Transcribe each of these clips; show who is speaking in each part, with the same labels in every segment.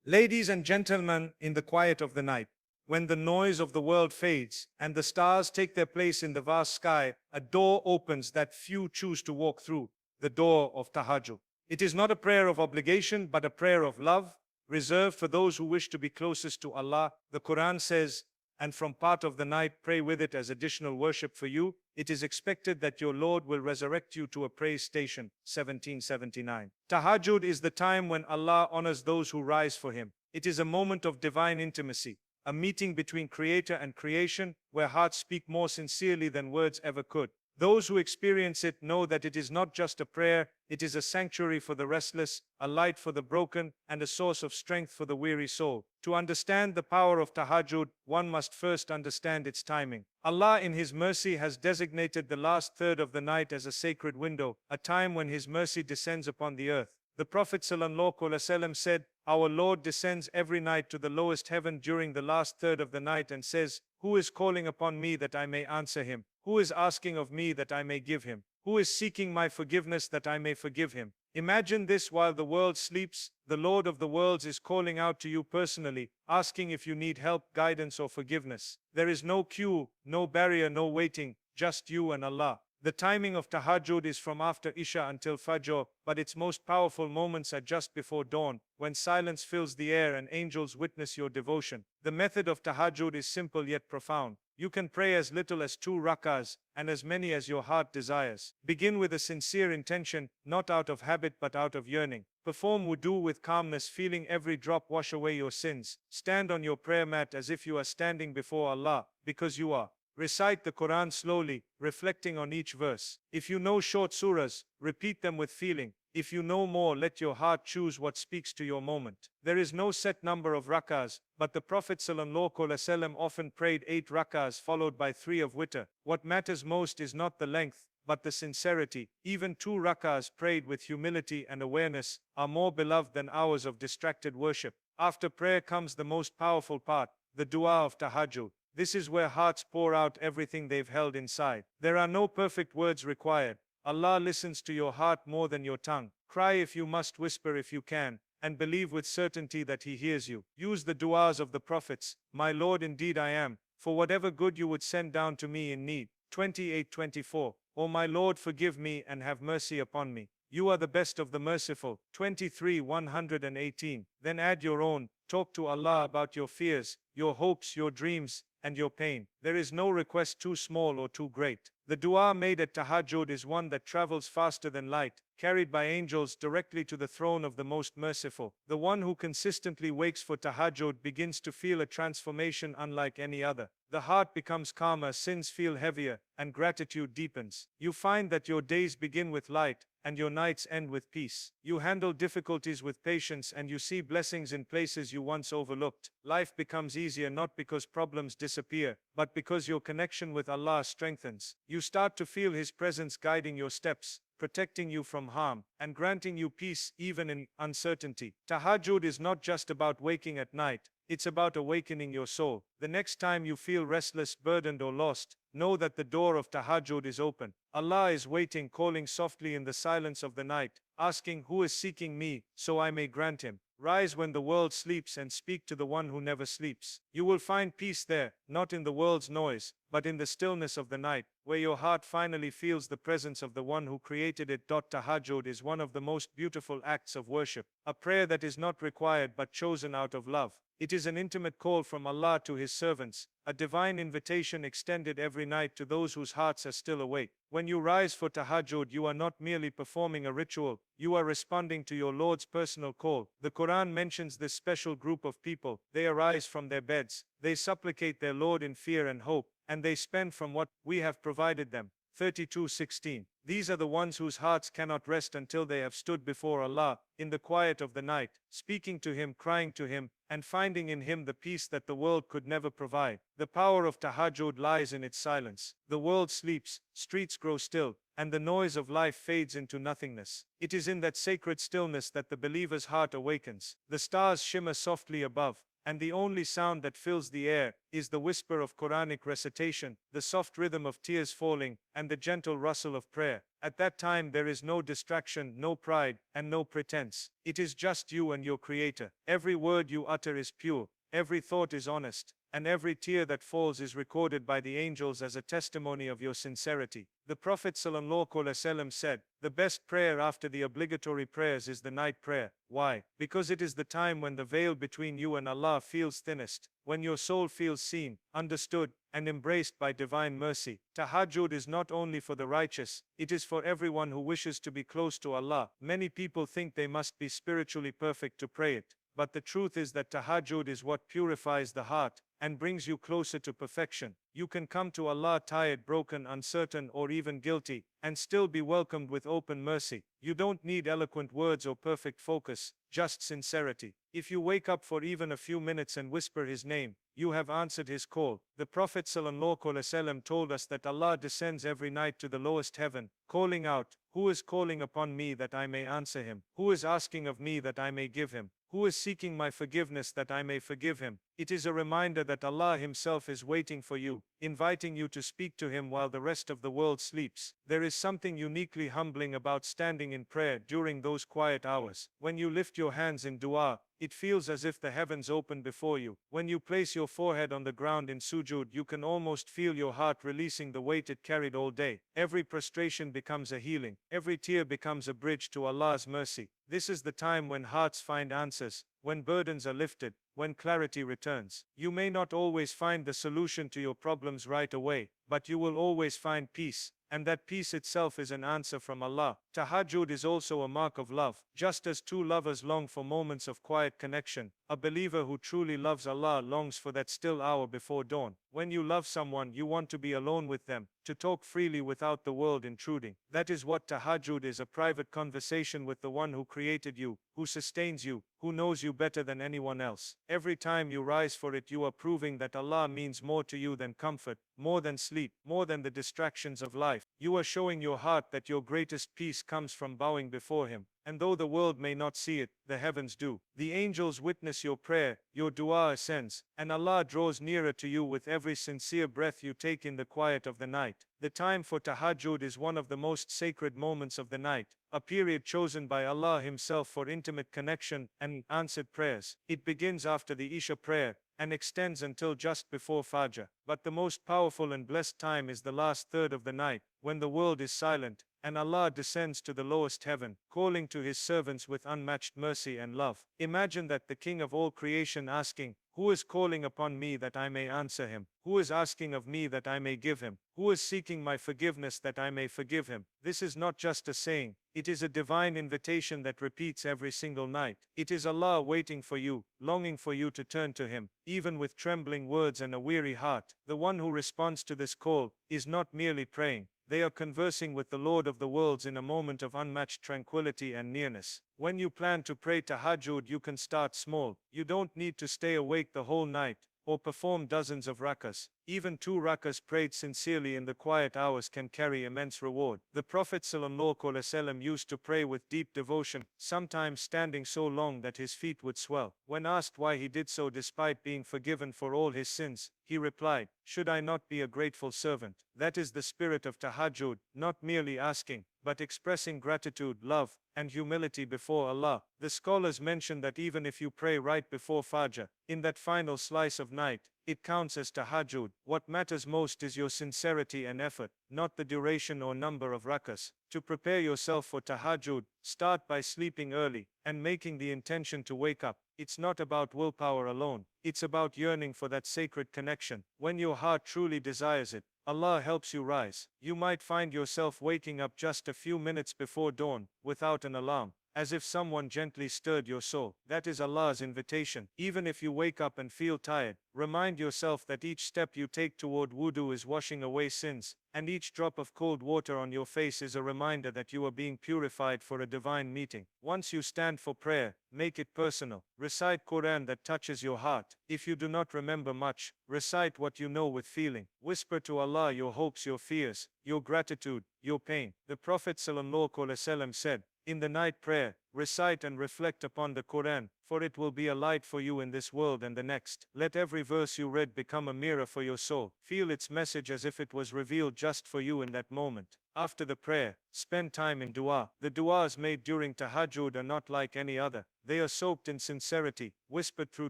Speaker 1: Ladies and gentlemen, in the quiet of the night, when the noise of the world fades and the stars take their place in the vast sky, a door opens that few choose to walk through, the door of Tahajjud. It is not a prayer of obligation, but a prayer of love, reserved for those who wish to be closest to Allah. The Quran says, and from part of the night pray with it as additional worship for you. It is expected that your Lord will resurrect you to a praise station. 1779. Tahajjud is the time when Allah honors those who rise for Him. It is a moment of divine intimacy, a meeting between Creator and creation, where hearts speak more sincerely than words ever could. Those who experience it know that it is not just a prayer, it is a sanctuary for the restless, a light for the broken, and a source of strength for the weary soul. To understand the power of Tahajjud, one must first understand its timing. Allah in His mercy has designated the last third of the night as a sacred window, a time when His mercy descends upon the earth. The Prophet ﷺ said, "Our Lord descends every night to the lowest heaven during the last third of the night and says, 'Who is calling upon me that I may answer him? Who is asking of me that I may give him? Who is seeking my forgiveness that I may forgive him?'" Imagine this: while the world sleeps, the Lord of the worlds is calling out to you personally, asking if you need help, guidance, or forgiveness. There is no queue, no barrier, no waiting, just you and Allah. The timing of Tahajjud is from after Isha until Fajr, but its most powerful moments are just before dawn, when silence fills the air and angels witness your devotion. The method of Tahajjud is simple yet profound. You can pray as little as 2 rak'ahs, and as many as your heart desires. Begin with a sincere intention, not out of habit but out of yearning. Perform wudu with calmness, feeling every drop wash away your sins. Stand on your prayer mat as if you are standing before Allah, because you are. Recite the Quran slowly, reflecting on each verse. If you know short surahs, repeat them with feeling. If you know more, let your heart choose what speaks to your moment. There is no set number of rak'ahs, but the Prophet ﷺ often prayed 8 rak'ahs followed by 3 of witr. What matters most is not the length, but the sincerity. Even 2 rak'ahs prayed with humility and awareness are more beloved than hours of distracted worship. After prayer comes the most powerful part, the dua of Tahajjud. This is where hearts pour out everything they've held inside. There are no perfect words required. Allah listens to your heart more than your tongue. Cry if you must, whisper if you can, and believe with certainty that He hears you. Use the du'as of the prophets. My Lord, indeed I am, for whatever good you would send down to me in need. 28:24. O my Lord, forgive me and have mercy upon me. You are the best of the merciful. 23:118. Then add your own. Talk to Allah about your fears, your hopes, your dreams, and your pain. There is no request too small or too great. The dua made at Tahajjud is one that travels faster than light, carried by angels directly to the throne of the Most Merciful. The one who consistently wakes for Tahajjud begins to feel a transformation unlike any other. The heart becomes calmer, sins feel heavier, and gratitude deepens. You find that your days begin with light, and your nights end with peace. You handle difficulties with patience, and you see blessings in places you once overlooked. Life becomes easier not because problems disappear, but because your connection with Allah strengthens. You start to feel His presence guiding your steps, protecting you from harm, and granting you peace even in uncertainty. Tahajjud is not just about waking at night, it's about awakening your soul. The next time you feel restless, burdened, or lost, know that the door of Tahajjud is open. Allah is waiting, calling softly in the silence of the night, asking, "Who is seeking me, so I may grant him?" Rise when the world sleeps and speak to the one who never sleeps. You will find peace there, not in the world's noise, but in the stillness of the night, where your heart finally feels the presence of the one who created it. Tahajjud is one of the most beautiful acts of worship, a prayer that is not required but chosen out of love. It is an intimate call from Allah to His servants, a divine invitation extended every night to those whose hearts are still awake. When you rise for Tahajjud, you are not merely performing a ritual, you are responding to your Lord's personal call. The Quran mentions this special group of people. They arise from their beds, they supplicate their Lord in fear and hope, and they spend from what we have provided them. 32:16. These are the ones whose hearts cannot rest until they have stood before Allah, in the quiet of the night, speaking to Him, crying to Him, and finding in Him the peace that the world could never provide. The power of Tahajjud lies in its silence. The world sleeps, streets grow still, and the noise of life fades into nothingness. It is in that sacred stillness that the believer's heart awakens. The stars shimmer softly above, and the only sound that fills the air is the whisper of Quranic recitation, the soft rhythm of tears falling, and the gentle rustle of prayer. At that time there is no distraction, no pride, and no pretense. It is just you and your Creator. Every word you utter is pure, every thought is honest, and every tear that falls is recorded by the angels as a testimony of your sincerity. The Prophet ﷺ said, "The best prayer after the obligatory prayers is the night prayer." Why? Because it is the time when the veil between you and Allah feels thinnest, when your soul feels seen, understood, and embraced by divine mercy. Tahajjud is not only for the righteous, it is for everyone who wishes to be close to Allah. Many people think they must be spiritually perfect to pray it. But the truth is that tahajjud is what purifies the heart and brings you closer to perfection. You can come to Allah tired, broken, uncertain, or even guilty, and still be welcomed with open mercy. You don't need eloquent words or perfect focus, just sincerity. If you wake up for even a few minutes and whisper His name, you have answered His call. The Prophet ﷺ told us that Allah descends every night to the lowest heaven, calling out, "Who is calling upon me that I may answer him? Who is asking of me that I may give him? Who is seeking my forgiveness that I may forgive him?" It is a reminder that Allah Himself is waiting for you, inviting you to speak to Him while the rest of the world sleeps. There is something uniquely humbling about standing in prayer during those quiet hours. When you lift your hands in dua, it feels as if the heavens open before you. When you place your forehead on the ground in sujud, you can almost feel your heart releasing the weight it carried all day. Every prostration becomes a healing. Every tear becomes a bridge to Allah's mercy. This is the time when hearts find answers, when burdens are lifted, when clarity returns. You may not always find the solution to your problems right away, but you will always find peace. And that peace itself is an answer from Allah. Tahajjud is also a mark of love. Just as two lovers long for moments of quiet connection, a believer who truly loves Allah longs for that still hour before dawn. When you love someone, you want to be alone with them, to talk freely without the world intruding. That is what tahajjud is, a private conversation with the one who created you, who sustains you, who knows you better than anyone else. Every time you rise for it, you are proving that Allah means more to you than comfort, more than sleep, more than the distractions of life. You are showing your heart that your greatest peace comes from bowing before Him. And though the world may not see it, the heavens do. The angels witness your prayer, your dua ascends, and Allah draws nearer to you with every sincere breath you take in the quiet of the night. The time for tahajjud is one of the most sacred moments of the night, a period chosen by Allah Himself for intimate connection and answered prayers. It begins after the Isha prayer and extends until just before Fajr. But the most powerful and blessed time is the last third of the night, when the world is silent, and Allah descends to the lowest heaven, calling to His servants with unmatched mercy and love. Imagine that, the King of all creation asking, "Who is calling upon me that I may answer him? Who is asking of me that I may give him? Who is seeking my forgiveness that I may forgive him?" This is not just a saying, it is a divine invitation that repeats every single night. It is Allah waiting for you, longing for you to turn to Him, even with trembling words and a weary heart. The one who responds to this call is not merely praying. They are conversing with the Lord of the worlds in a moment of unmatched tranquility and nearness. When you plan to pray tahajjud, you can start small. You don't need to stay awake the whole night or perform dozens of rak'ahs. Even 2 rak'ahs prayed sincerely in the quiet hours can carry immense reward. The Prophet ﷺ used to pray with deep devotion, sometimes standing so long that his feet would swell. When asked why he did so despite being forgiven for all his sins, he replied, "Should I not be a grateful servant?" That is the spirit of tahajjud, not merely asking, but expressing gratitude, love, and humility before Allah. The scholars mention that even if you pray right before Fajr, in that final slice of night, it counts as tahajjud. What matters most is your sincerity and effort, not the duration or number of rak'ahs. To prepare yourself for tahajjud, start by sleeping early and making the intention to wake up. It's not about willpower alone, it's about yearning for that sacred connection. When your heart truly desires it, Allah helps you rise. You might find yourself waking up just a few minutes before dawn, without an alarm, as if someone gently stirred your soul. That is Allah's invitation. Even if you wake up and feel tired, remind yourself that each step you take toward wudu is washing away sins, and each drop of cold water on your face is a reminder that you are being purified for a divine meeting. Once you stand for prayer, make it personal. Recite Quran that touches your heart. If you do not remember much, recite what you know with feeling. Whisper to Allah your hopes, your fears, your gratitude, your pain. The Prophet ﷺ said, In the night prayer, recite and reflect upon the Quran, for it will be a light for you in this world and the next. Let every verse you read become a mirror for your soul. Feel its message as if it was revealed just for you in that moment. After the prayer, spend time in dua. The duas made during Tahajjud are not like any other. They are soaked in sincerity, whispered through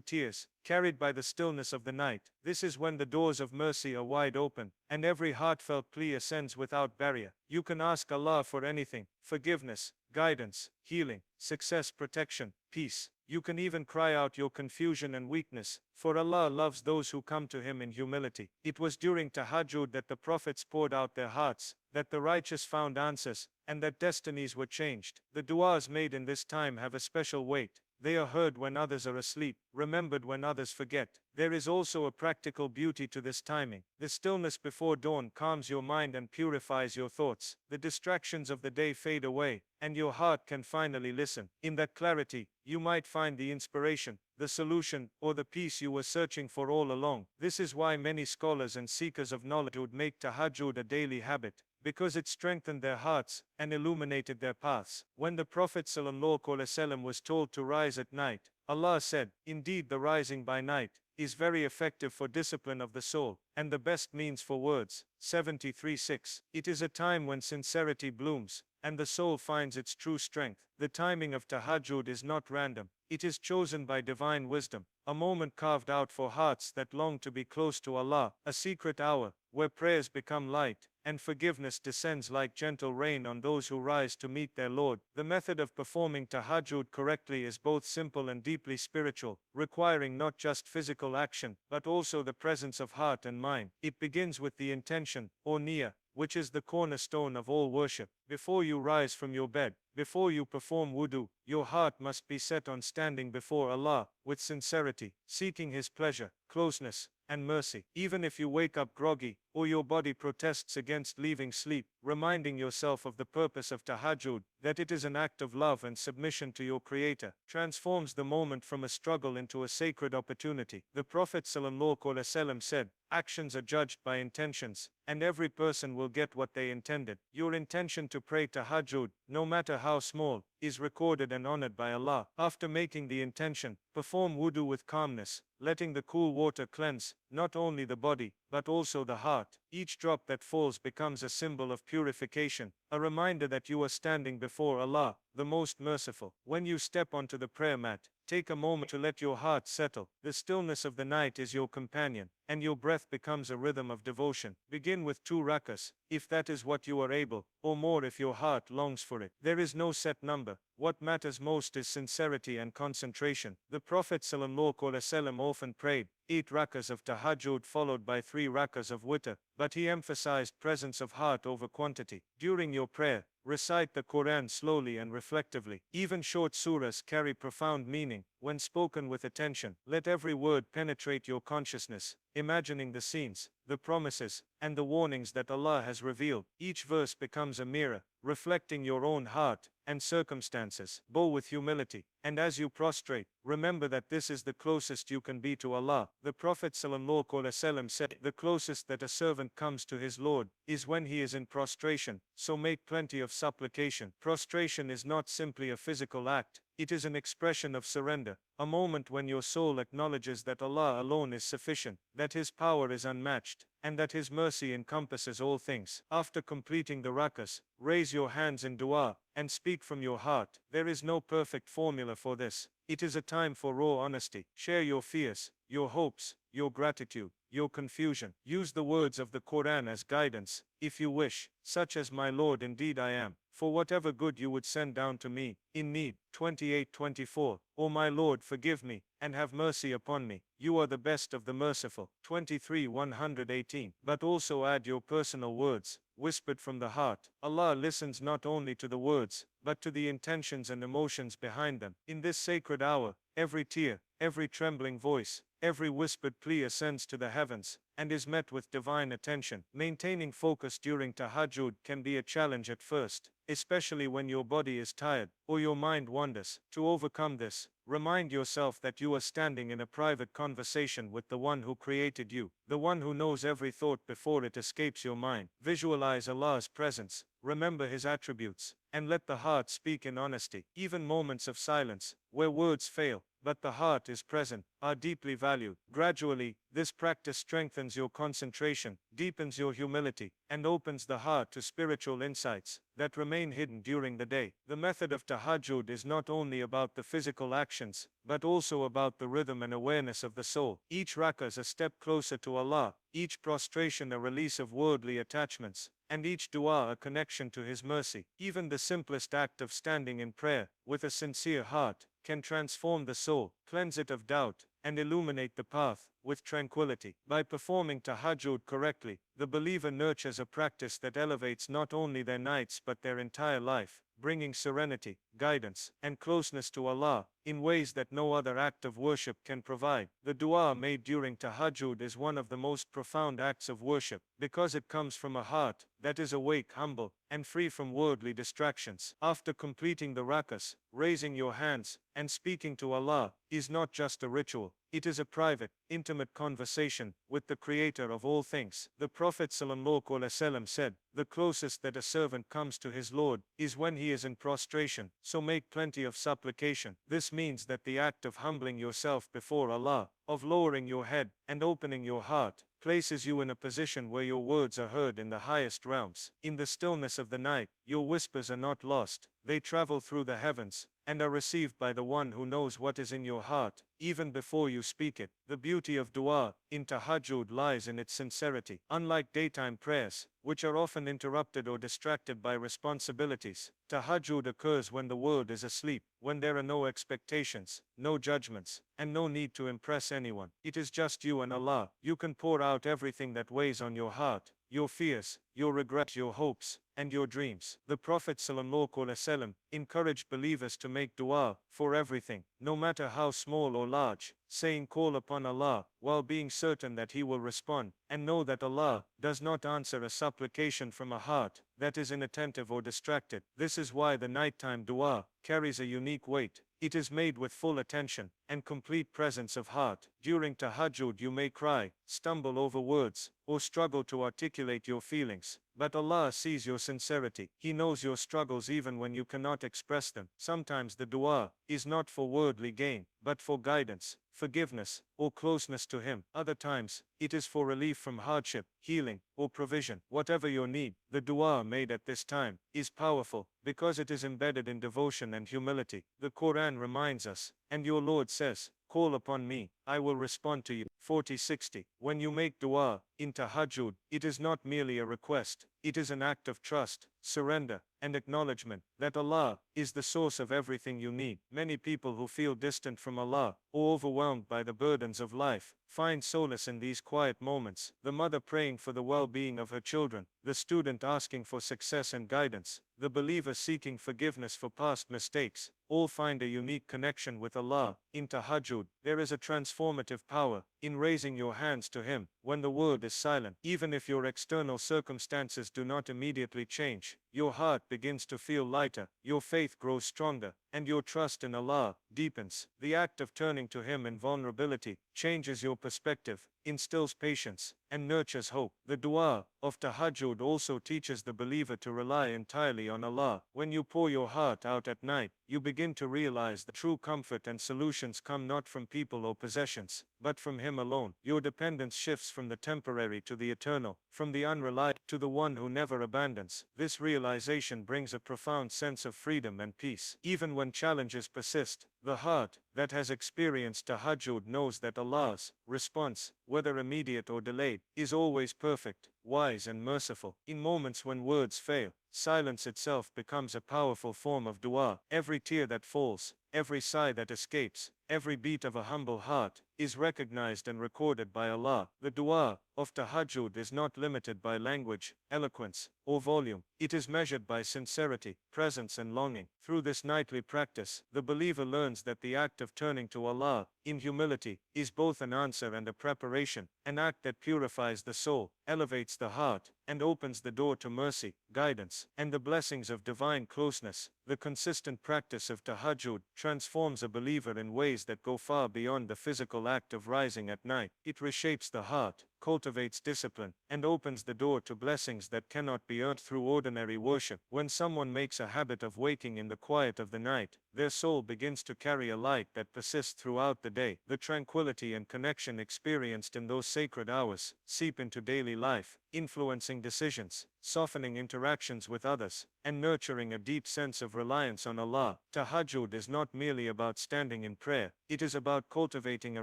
Speaker 1: tears, carried by the stillness of the night. This is when the doors of mercy are wide open, and every heartfelt plea ascends without barrier. You can ask Allah for anything: forgiveness, guidance, healing, success, protection, peace. You can even cry out your confusion and weakness, for Allah loves those who come to Him in humility. It was during Tahajjud that the prophets poured out their hearts, that the righteous found answers, and that destinies were changed. The duas made in this time have a special weight. They are heard when others are asleep, remembered when others forget. There is also a practical beauty to this timing. The stillness before dawn calms your mind and purifies your thoughts. The distractions of the day fade away, and your heart can finally listen. In that clarity, you might find the inspiration, the solution, or the peace you were searching for all along. This is why many scholars and seekers of knowledge would make Tahajjud a daily habit, because it strengthened their hearts and illuminated their paths. When the Prophet ﷺ was told to rise at night, Allah said, "Indeed, the rising by night is very effective for discipline of the soul, and the best means for words." 73:6. It is a time when sincerity blooms, and the soul finds its true strength. The timing of Tahajjud is not random. It is chosen by divine wisdom, a moment carved out for hearts that long to be close to Allah, a secret hour where prayers become light, and forgiveness descends like gentle rain on those who rise to meet their Lord. The method of performing Tahajjud correctly is both simple and deeply spiritual, requiring not just physical action, but also the presence of heart and mind. It begins with the intention, or niyyah, which is the cornerstone of all worship. Before you rise from your bed, before you perform wudu, your heart must be set on standing before Allah, with sincerity, seeking His pleasure, closeness, and mercy. Even if you wake up groggy, or your body protests against leaving sleep, reminding yourself of the purpose of Tahajjud, that it is an act of love and submission to your Creator, transforms the moment from a struggle into a sacred opportunity. The Prophet ﷺ said, "Actions are judged by intentions, and every person will get what they intended." Your intention to pray Tahajjud, no matter how small, is recorded and honored by Allah. After making the intention, perform wudu with calmness, letting the cool water cleanse not only the body, but also the heart. Each drop that falls becomes a symbol of purification, a reminder that you are standing before Allah, the most merciful. When you step onto the prayer mat, take a moment to let your heart settle. The stillness of the night is your companion, and your breath becomes a rhythm of devotion. Begin with 2 rak'ahs, if that is what you are able, or more if your heart longs for it. There is no set number. What matters most is sincerity and concentration. The Prophet ﷺ often prayed 8 rak'ahs of Tahajjud followed by 3 rak'ahs of witr, but he emphasized presence of heart over quantity. During your prayer, recite the Quran slowly and reflectively. Even short surahs carry profound meaning when spoken with attention. Let every word penetrate your consciousness, imagining the scenes, the promises, and the warnings that Allah has revealed. Each verse becomes a mirror, reflecting your own heart and circumstances. Bow with humility, and as you prostrate, remember that this is the closest you can be to Allah. The Prophet ﷺ said, "The closest that a servant comes to his Lord is when he is in prostration, so make plenty of supplication." Prostration is not simply a physical act. It is an expression of surrender, a moment when your soul acknowledges that Allah alone is sufficient, that His power is unmatched, and that His mercy encompasses all things. After completing the rak'ahs, raise your hands in dua, and speak from your heart. There is no perfect formula for this. It is a time for raw honesty. Share your fears, your hopes, your gratitude, your confusion. Use the words of the Quran as guidance, if you wish, such as, "My Lord, indeed I am, for whatever good you would send down to me, in need." 28:24. "O my Lord, forgive me, and have mercy upon me. You are the best of the merciful." 23:118. But also add your personal words, whispered from the heart. Allah listens not only to the words, but to the intentions and emotions behind them. In this sacred hour, every tear, every trembling voice, every whispered plea ascends to the heavens, and is met with divine attention. Maintaining focus during Tahajjud can be a challenge at first, especially when your body is tired, or your mind wanders. To overcome this, remind yourself that you are standing in a private conversation with the one who created you, the one who knows every thought before it escapes your mind. Visualize Allah's presence, remember His attributes, and let the heart speak in honesty. Even moments of silence, where words fail, but the heart is present, are deeply valued. Gradually, this practice strengthens your concentration, deepens your humility, and opens the heart to spiritual insights that remain hidden during the day. The method of tahajjud is not only about the physical actions, but also about the rhythm and awareness of the soul. Each rak'ah is a step closer to Allah, each prostration a release of worldly attachments, and each dua a connection to His mercy. Even the simplest act of standing in prayer, with a sincere heart, can transform the soul, cleanse it of doubt, and illuminate the path with tranquility. By performing tahajjud correctly, the believer nurtures a practice that elevates not only their nights but their entire life, bringing serenity, guidance, and closeness to Allah in ways that no other act of worship can provide. The dua made during tahajjud is one of the most profound acts of worship because it comes from a heart that is awake, humble, and free from worldly distractions. After completing the rak'ahs, raising your hands and speaking to Allah is not just a ritual. It is a private, intimate conversation with the Creator of all things. The Prophet ﷺ said, "The closest that a servant comes to his Lord is when he is in prostration, so make plenty of supplication." This means that the act of humbling yourself before Allah, of lowering your head and opening your heart, places you in a position where your words are heard in the highest realms. In the stillness of the night, your whispers are not lost. They travel through the heavens and are received by the one who knows what is in your heart, even before you speak it. The beauty of dua in tahajjud lies in its sincerity. Unlike daytime prayers, which are often interrupted or distracted by responsibilities, tahajjud occurs when the world is asleep, when there are no expectations, no judgments, and no need to impress anyone. It is just you and Allah. You can pour out everything that weighs on your heart, your fears, your regrets, your hopes, and your dreams. The Prophet ﷺ encouraged believers to make dua for everything, no matter how small or large, saying, "Call upon Allah," while being certain that He will respond, and know that Allah does not answer a supplication from a heart that is inattentive or distracted. This is why the nighttime dua carries a unique weight. It is made with full attention and complete presence of heart. During tahajjud you may cry, stumble over words, or struggle to articulate your feelings. But Allah sees your sincerity. He knows your struggles even when you cannot express them. Sometimes the dua is not for worldly gain, but for guidance, forgiveness, or closeness to Him. Other times, it is for relief from hardship, healing, or provision. Whatever your need, the dua made at this time is powerful because it is embedded in devotion and humility. The Quran reminds us, "And your Lord says, 'Call upon me, I will respond to you.'" 40:60. When you make dua in tahajjud, it is not merely a request, it is an act of trust, surrender, and acknowledgement that Allah is the source of everything you need. Many people who feel distant from Allah or overwhelmed by the burdens of life find solace in these quiet moments. The mother praying for the well-being of her children, the student asking for success and guidance, the believer seeking forgiveness for past mistakes, all find a unique connection with Allah. In tahajjud, there is a transformative power in raising your hands to Him when the world is silent. Even if your external circumstances do not immediately change, your heart begins to feel lighter, your faith grows stronger, and your trust in Allah deepens. The act of turning to Him in vulnerability changes your perspective, instills patience, and nurtures hope. The dua of tahajjud also teaches the believer to rely entirely on Allah. When you pour your heart out at night, you begin to realize that true comfort and solutions come not from people or possessions, but from Him alone. Your dependence shifts from the temporary to the eternal, from the unreliable to the one who never abandons. This realization brings a profound sense of freedom and peace. Even when challenges persist, the heart that has experienced tahajjud knows that Allah's response, whether immediate or delayed, is always perfect, wise and merciful. In moments when words fail, silence itself becomes a powerful form of dua. Every tear that falls, every sigh that escapes, every beat of a humble heart is recognized and recorded by Allah. The dua of tahajjud is not limited by language, eloquence, or volume. It is measured by sincerity, presence and longing. Through this nightly practice, the believer learns that the act of turning to Allah in humility, is both an answer and a preparation, an act that purifies the soul, elevates the heart, and opens the door to mercy, guidance, and the blessings of divine closeness. The consistent practice of tahajjud transforms a believer in ways that go far beyond the physical act of rising at night. It reshapes the heart, cultivates discipline, and opens the door to blessings that cannot be earned through ordinary worship. When someone makes a habit of waking in the quiet of the night, their soul begins to carry a light that persists throughout the day. The tranquility and connection experienced in those sacred hours seep into daily life, influencing decisions, softening interactions with others, and nurturing a deep sense of reliance on Allah. Tahajjud is not merely about standing in prayer, it is about cultivating a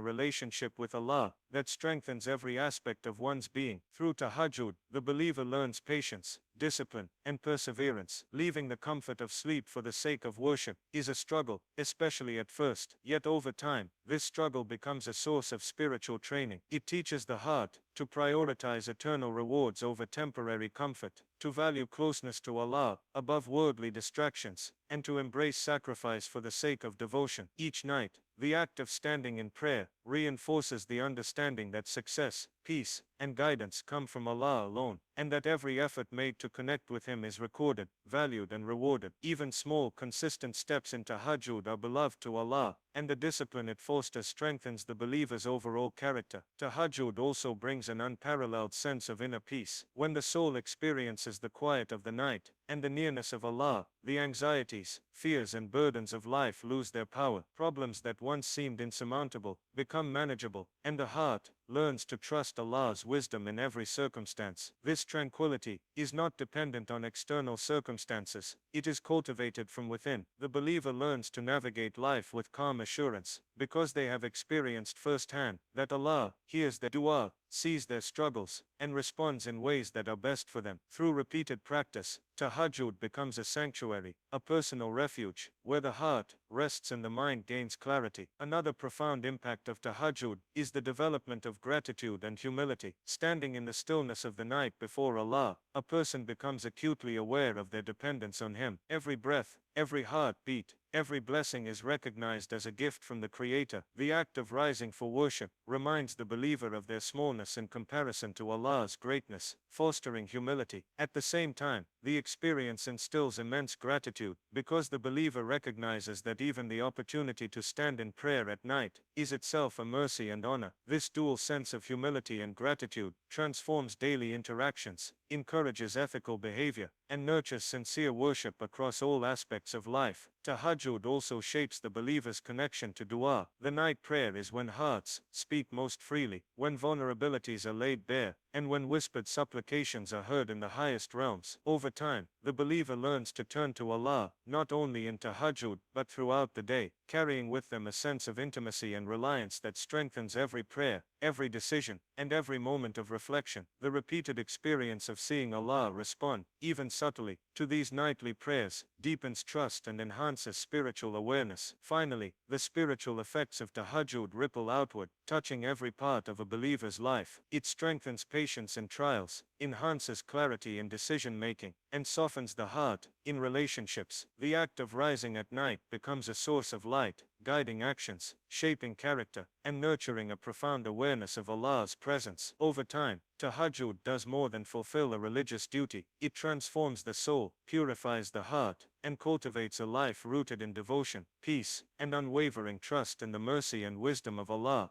Speaker 1: relationship with Allah that strengthens every aspect of one's being. Through tahajjud, the believer learns patience, discipline, and perseverance. Leaving the comfort of sleep for the sake of worship is a struggle, especially at first. Yet over time, this struggle becomes a source of spiritual training. It teaches the heart to prioritize eternal rewards over temporary comfort, to value closeness to Allah above worldly distractions, and to embrace sacrifice for the sake of devotion. Each night, the act of standing in prayer reinforces the understanding that success, peace, and guidance come from Allah alone, and that every effort made to connect with Him is recorded, valued, and rewarded. Even small, consistent steps in tahajjud are beloved to Allah, and the discipline it fosters strengthens the believer's overall character. Tahajjud also brings an unparalleled sense of inner peace. When the soul experiences the quiet of the night and the nearness of Allah, the anxieties, fears, and burdens of life lose their power. Problems that once seemed insurmountable become manageable, and the heart learns to trust Allah's wisdom in every circumstance. This tranquility is not dependent on external circumstances, it is cultivated from within. The believer learns to navigate life with calm assurance, because they have experienced firsthand that Allah hears their dua, sees their struggles, and responds in ways that are best for them. Through repeated practice, tahajjud becomes a sanctuary, a personal refuge, where the heart rests and the mind gains clarity. Another profound impact of tahajjud is the development of gratitude and humility. Standing in the stillness of the night before Allah, a person becomes acutely aware of their dependence on Him. Every breath, every heartbeat, every blessing is recognized as a gift from the Creator. The act of rising for worship reminds the believer of their smallness in comparison to Allah's greatness, fostering humility. At the same time, the experience instills immense gratitude, because the believer recognizes that even the opportunity to stand in prayer at night is itself a mercy and honor. This dual sense of humility and gratitude transforms daily interactions, encourages ethical behavior, and nurtures sincere worship across all aspects of life. Tahajjud also shapes the believer's connection to dua. The night prayer is when hearts speak most freely, when vulnerabilities are laid bare, and when whispered supplications are heard in the highest realms. Over time, the believer learns to turn to Allah, not only in tahajjud, but throughout the day, carrying with them a sense of intimacy and reliance that strengthens every prayer, every decision, and every moment of reflection. The repeated experience of seeing Allah respond, even subtly, to these nightly prayers, deepens trust and enhances spiritual awareness. Finally, the spiritual effects of tahajjud ripple outward, touching every part of a believer's life. It strengthens patience in trials, enhances clarity in decision-making, and softens the heart in relationships. The act of rising at night becomes a source of light, guiding actions, shaping character, and nurturing a profound awareness of Allah's presence. Over time, tahajjud does more than fulfill a religious duty. It transforms the soul, purifies the heart, and cultivates a life rooted in devotion, peace, and unwavering trust in the mercy and wisdom of Allah.